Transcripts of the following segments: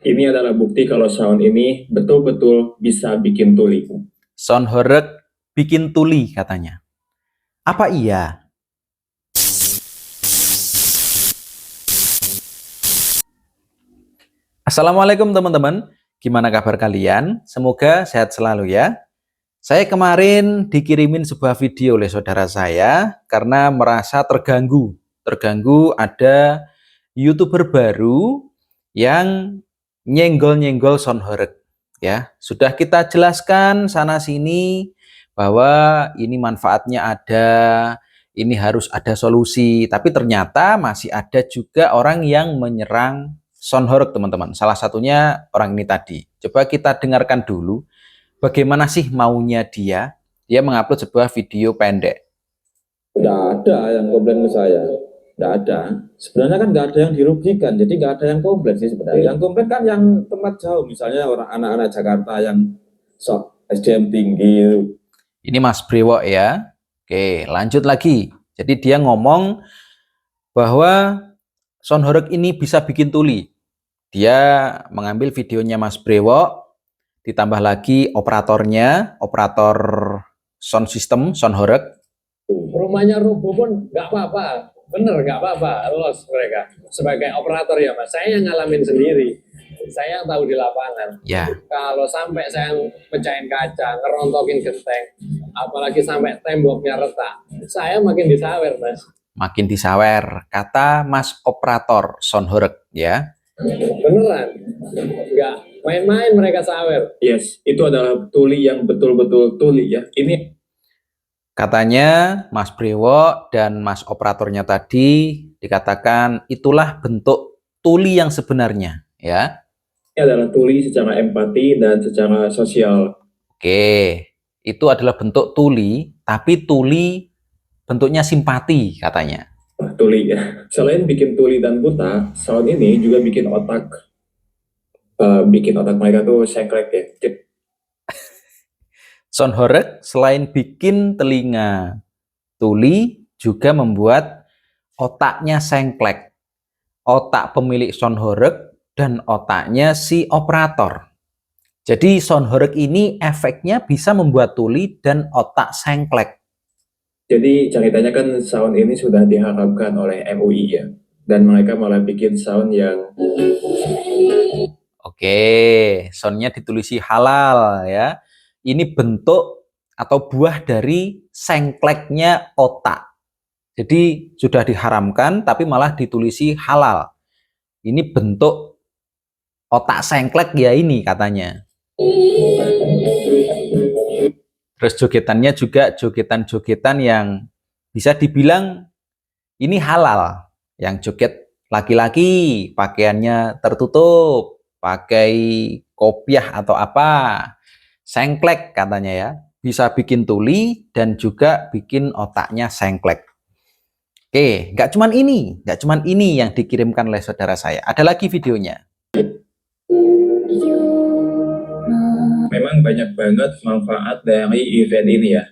Ini adalah bukti kalau sound ini betul-betul bisa bikin tuli. Sound horeg bikin tuli katanya. Apa iya? Assalamualaikum teman-teman. Gimana kabar kalian? Semoga sehat selalu ya. Saya kemarin dikirimin sebuah video oleh saudara saya karena merasa terganggu. Terganggu ada YouTuber baru yang nyenggol-nyenggol sound horeg. Ya, sudah kita jelaskan sana sini bahwa ini manfaatnya ada, ini harus ada solusi, tapi ternyata masih ada juga orang yang menyerang sound horeg, teman-teman. Salah satunya orang ini tadi. Coba kita dengarkan dulu bagaimana sih maunya dia. Dia mengupload sebuah video pendek. Nggak ada yang komplain ke saya. Nggak ada. Sebenarnya kan nggak ada yang dirugikan. Jadi nggak ada yang komplain sih sebenarnya. Yang komplain kan yang tempat jauh. Misalnya orang anak-anak Jakarta yang sok SDM tinggi. Ini Mas Brewok ya. Oke, lanjut lagi. Jadi dia ngomong bahwa sound horeg ini bisa bikin tuli. Dia mengambil videonya Mas Brewok, ditambah lagi operatornya, operator sound system, sound horeg. Rumahnya rubuh pun nggak apa-apa, bener nggak apa-apa, lolos mereka sebagai operator ya Mas. Saya yang ngalamin sendiri, saya yang tahu di lapangan. Ya. Kalau sampai saya pecahin kaca, ngerontokin genteng, apalagi sampai temboknya retak, saya makin disawer Mas. Makin disawer, kata Mas operator sound horeg ya. Beneran, nggak main-main mereka sawer. Yes, itu adalah tuli yang betul-betul tuli ya. Ini katanya Mas Brewok dan Mas operatornya tadi dikatakan itulah bentuk tuli yang sebenarnya ya. Ini adalah tuli secara empati dan secara sosial. Oke, itu adalah bentuk tuli, tapi tuli bentuknya simpati katanya. Tuli ya. Selain bikin tuli dan buta, sound ini juga bikin otak mereka tuh sengklek ya. Sound horeg selain bikin telinga tuli juga membuat otaknya sengklek. Otak pemilik sound horeg dan otaknya si operator. Jadi sound horeg ini efeknya bisa membuat tuli dan otak sengklek. Jadi ceritanya kan sound ini sudah diharapkan oleh MUI ya. Dan mereka malah bikin sound yang Oke, soundnya ditulisi halal ya. Ini bentuk atau buah dari sengkleknya otak. Jadi sudah diharamkan tapi malah ditulisi halal. Ini bentuk otak sengklek ya ini katanya. Terus jogetannya juga jogetan-jogetan yang bisa dibilang ini halal. Yang joget laki-laki pakaiannya tertutup, pakai kopiah atau apa. Sengklek katanya ya. Bisa bikin tuli dan juga bikin otaknya sengklek. Oke, nggak cuman ini yang dikirimkan oleh saudara saya. Ada lagi videonya. memang banyak banget manfaat dari event ini ya.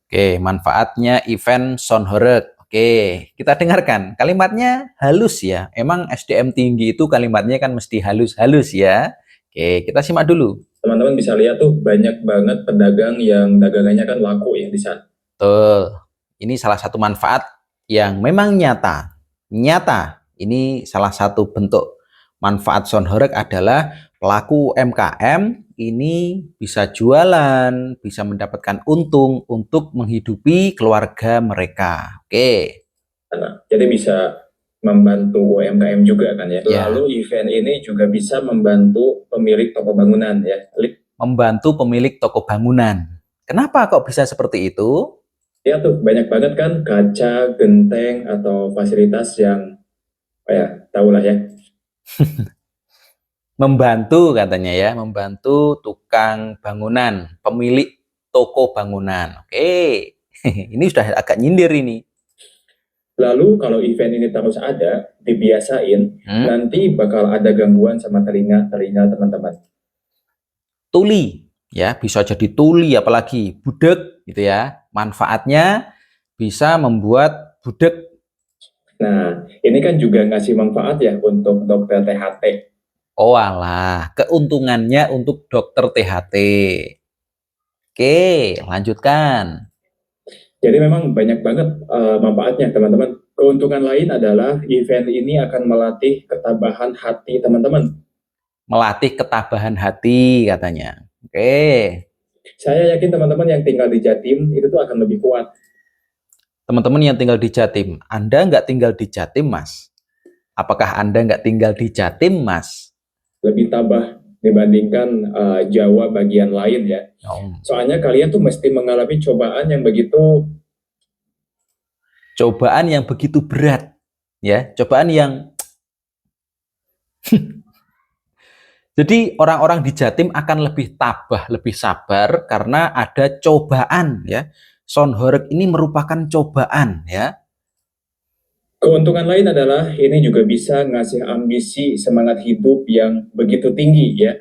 Oke, manfaatnya event sound horeg. Oke, kita dengarkan. Kalimatnya halus ya. Emang SDM tinggi itu kalimatnya kan mesti halus-halus ya. Oke, kita simak dulu. Teman-teman bisa lihat tuh banyak banget pedagang yang dagangannya kan laku ya di sana. Tuh, ini salah satu manfaat yang memang nyata. Nyata, ini salah satu bentuk manfaat sound horeg adalah pelaku UMKM ini bisa jualan, bisa mendapatkan untung untuk menghidupi keluarga mereka. Oke. Nah, jadi bisa membantu UMKM juga kan ya. Ya. Lalu event ini juga bisa membantu pemilik toko bangunan ya. Membantu pemilik toko bangunan. Kenapa kok bisa seperti itu? Ya tuh banyak banget kan kaca, genteng atau fasilitas yang tahulah ya. Membantu katanya ya, membantu tukang bangunan, pemilik toko bangunan. Oke, ini sudah agak nyindir ini. Lalu kalau event ini terus ada, dibiasain, nanti bakal ada gangguan sama telinga teman-teman. Tuli, ya bisa jadi tuli, apalagi budek gitu ya. Manfaatnya bisa membuat budek. Nah, ini kan juga ngasih manfaat ya untuk dokter THT. Oh alah, keuntungannya untuk dokter THT. Oke, lanjutkan. Jadi memang banyak banget manfaatnya teman-teman. Keuntungan lain adalah event ini akan melatih ketabahan hati teman-teman. Melatih ketabahan hati katanya. Oke. Saya yakin teman-teman yang tinggal di Jatim itu tuh akan lebih kuat. Teman-teman yang tinggal di Jatim, Anda nggak tinggal di Jatim, Mas? Apakah Anda nggak tinggal di Jatim, Mas? Lebih tabah dibandingkan Jawa bagian lain ya. Oh. Soalnya kalian tuh mesti mengalami cobaan yang begitu Berat, ya, cobaan yang jadi orang-orang di Jatim akan lebih tabah, lebih sabar karena ada cobaan, ya. Sonhoreg ini merupakan cobaan, ya. keuntungan lain adalah ini juga bisa ngasih ambisi semangat hidup yang begitu tinggi ya.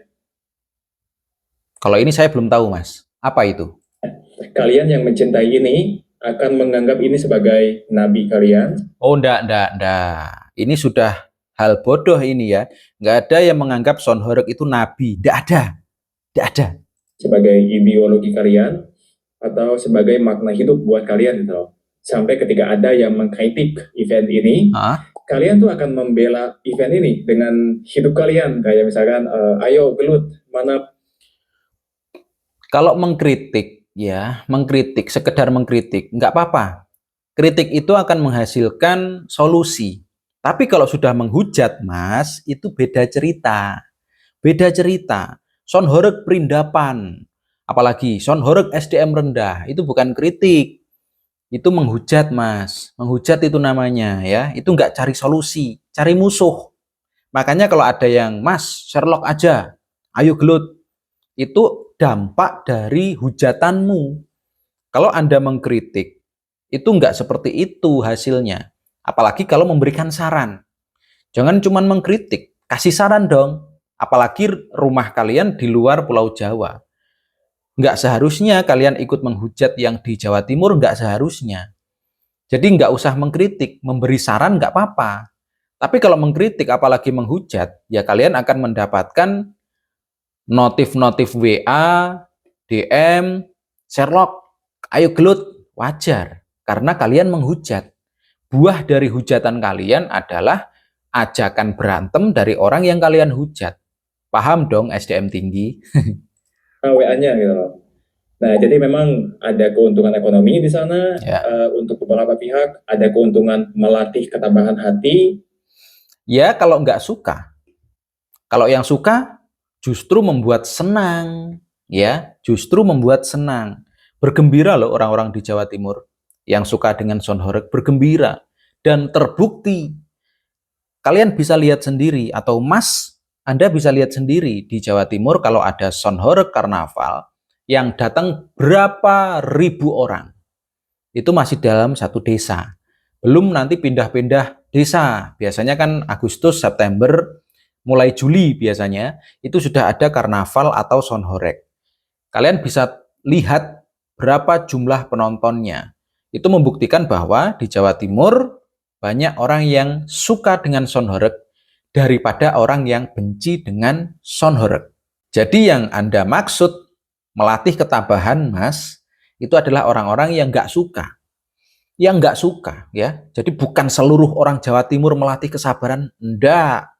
Kalau ini saya belum tahu, Mas. Apa itu? Kalian yang mencintai ini akan menganggap ini sebagai nabi kalian. Oh, enggak. Ini sudah hal bodoh ini ya. Nggak ada yang menganggap Sonhoreg itu nabi. Nggak ada. Sebagai ideologi kalian atau sebagai makna hidup buat kalian gitu. Sampai ketika ada yang mengkritik event ini, kalian tuh akan membela event ini dengan hidup kalian. Kayak misalkan, ayo gelut, mana. Kalau mengkritik, ya, sekedar mengkritik, nggak apa-apa. Kritik itu akan menghasilkan solusi. Tapi kalau sudah menghujat, Mas, itu beda cerita. Sonhoreg perindapan, apalagi Sonhoreg SDM rendah, itu bukan kritik. Itu menghujat, Mas. Menghujat itu namanya, ya. Itu nggak cari solusi, cari musuh. Makanya kalau ada yang, Mas, Sherlock aja, ayo gelut. Itu dampak dari hujatanmu. Kalau Anda mengkritik, itu nggak seperti itu hasilnya. Apalagi kalau memberikan saran. Jangan cuma mengkritik, kasih saran dong. Apalagi rumah kalian di luar Pulau Jawa. Nggak seharusnya kalian ikut menghujat yang di Jawa Timur, nggak seharusnya. Jadi nggak usah mengkritik, memberi saran nggak apa-apa. Tapi kalau mengkritik, apalagi menghujat, ya kalian akan mendapatkan notif-notif WA, DM, Sherlock, ayo gelut, wajar. Karena kalian menghujat. Buah dari hujatan kalian adalah ajakan berantem dari orang yang kalian hujat. Paham dong SDM tinggi? WA-nya gitu loh. Nah, jadi memang ada keuntungan ekonomi di sana Ya. Untuk beberapa pihak, ada keuntungan melatih ketabahan hati. Ya, kalau nggak suka. Kalau yang suka justru membuat senang, ya, justru membuat senang. Bergembira loh orang-orang di Jawa Timur yang suka dengan Sonhoreg, bergembira dan terbukti. Kalian bisa lihat sendiri atau Mas, Anda bisa lihat sendiri di Jawa Timur kalau ada Sonhoreg Karnaval yang datang berapa ribu orang. Itu masih dalam satu desa. Belum nanti pindah-pindah desa. Biasanya kan Agustus, September, mulai Juli biasanya, itu sudah ada karnaval atau Sonhoreg. Kalian bisa lihat berapa jumlah penontonnya. Itu membuktikan bahwa di Jawa Timur banyak orang yang suka dengan Sonhoreg daripada orang yang benci dengan Sonhoreg. Jadi yang Anda maksud melatih ketabahan, Mas, itu adalah orang-orang yang nggak suka. Yang nggak suka, ya. Jadi bukan seluruh orang Jawa Timur melatih kesabaran, enggak.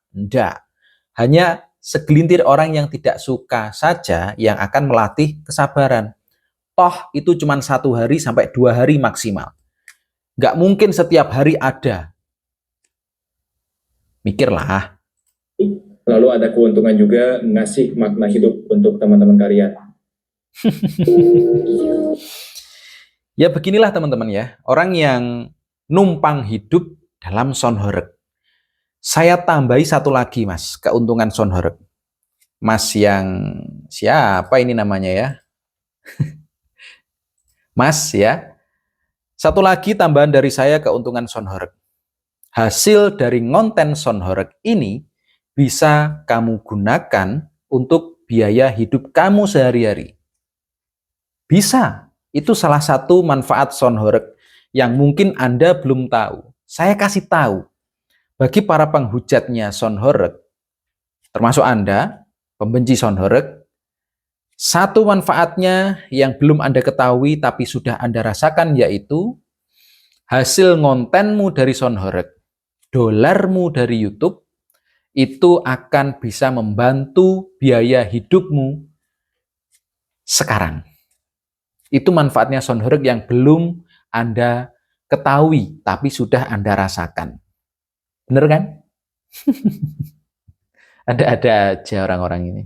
Hanya segelintir orang yang tidak suka saja yang akan melatih kesabaran. Toh itu cuma 1 hari sampai 2 hari maksimal. Nggak mungkin setiap hari ada. Mikirlah. Lalu ada keuntungan juga ngasih makna hidup untuk teman-teman kalian. Ya beginilah teman-teman ya, orang yang numpang hidup dalam Sonhoreg. Saya tambahi satu lagi, Mas, keuntungan Sonhoreg. Mas yang siapa ini namanya ya? Mas ya. Satu lagi tambahan dari saya keuntungan Sonhoreg. Hasil dari konten Sonhoreg ini bisa kamu gunakan untuk biaya hidup kamu sehari-hari. Bisa. Itu salah satu manfaat Sonhoreg yang mungkin Anda belum tahu. Saya kasih tahu. Bagi para penghujatnya Sonhoreg, termasuk Anda, pembenci Sonhoreg, satu manfaatnya yang belum Anda ketahui tapi sudah Anda rasakan, yaitu hasil kontenmu dari Sonhoreg, dolarmu dari YouTube, itu akan bisa membantu biaya hidupmu sekarang. Itu manfaatnya Sonhoreg yang belum Anda ketahui, tapi sudah Anda rasakan. Bener kan? Ada-ada aja orang-orang ini.